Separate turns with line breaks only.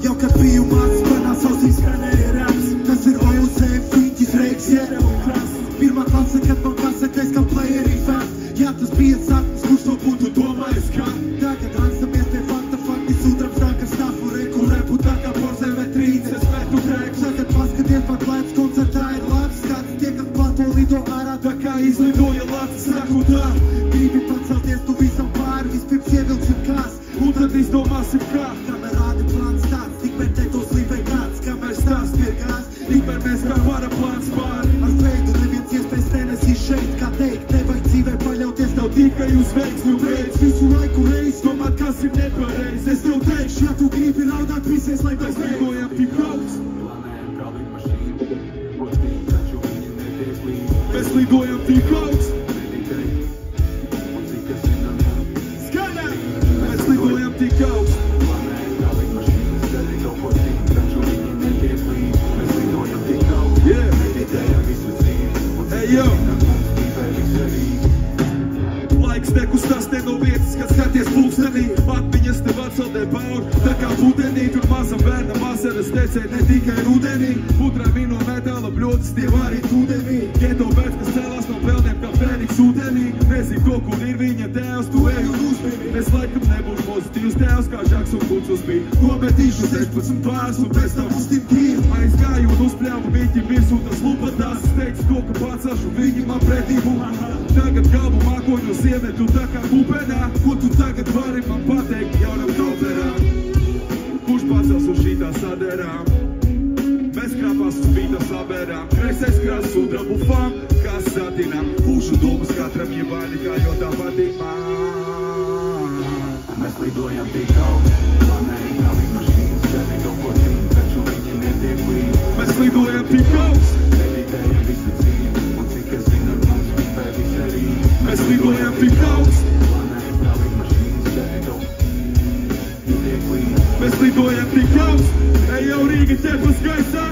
Jau kad biju mācis, manās ausīs skanēja raps. Tas ir OUC, fiņķis, reiks, iereva un kras. Pirmā klase, kad man pasakais, ka playerī fans. Jā, tas bija sapnis, kurš to būtu domājis kā. Tagad atstamies pie fakta, fakti sudrabs nāk ar stafu, reku repu tā kā porzē vai trīns. Es metu trēku, tagad paskaties, pat lēts koncertā ir labs skats. Tie, kas plato lido ārā, tā kā izlidoja lats. Saku tā, gribi pacelties, tu visam pāri, vispirms ievilksim kās. Un tad izdomāsim kā. Kamēr rādi plāns tāds, tikmēr te to slīvē kāds. Kamēr stāsts pie gās, tikmēr mēs kā vara plāns pāri. Ar veidu neviens iespējas nenesīs šeit, kā teikt, nevajag dzīvē paļauties tev tikai uz veiksmi un reiz. Visu laiku reiz, domāt, kas ir nepareiz. Es tev teikšu, ja tu gribi raudāt, pisies, lai mēs veidojam tik daudz.
Planējam kā lidmašīna, godīgi, taču viņi netiek līdz.
Mēs lidojam tik daudz. Mēs lidojam tik daudz.
Planējam kā lidmašīnas, darīt kaut ko citu, taču viņi netiek līdz. Mēs lidojam tik daudz. Meditējam visu dzīvi, un citinam mums dzīvē visu
Laiks nekustās te no vietas, kad skaties pulkstenī. Atmiņas tev atsaldē baur, tā kā pudenī. Tur mazam bērnam vasaras tecē ne tikai rudenī. Putrai vino metāla bļodas, tie arī tūdenī. Geto bērns, kas cēlās no peldiem kā Fēniks ūdenī. Nezinu, ko, kur ir viņa tēvs, tu ej un uzmini. Es laikam nebūšu pozitīvs tēvs, kā Žaks un Kucus bija. Nometīšu 16 pārs un pēc tam uztim tīri. Aizgāju un uzpļāvu viņiem virsū tas lupatās. Es teikšu to, ka pacelšu viņi man pretību. Tagad galvu mākoņu ziemetu tā kā kupenā. Ko tu tagad vari man pateikt jaunam kauperā? Kurš pacels uz šītā saderām? Mēs krāpās uz bīta sabērām. Kreisais krāsts sudrabu fām, kas satinām. Pūšu domas katram ievaini, kā jo tā patīk man.
Mēs lidojam tik daudz. Planējam kā lidmašīnas, darīt kaut ko citu, taču viņi netiek līdz.
Mēs lidojam tik daudz.
Meditējam visu dzīvi, un cik es zinu, mums dzīvē viss arī.
Mēs lidojam tik daudz.
Planējam kā lidmašīnas, darīt kaut ko citu, netiek līdz.
Mēs lidojam tik daudz. Ej jau Rīga ķepas gaisā.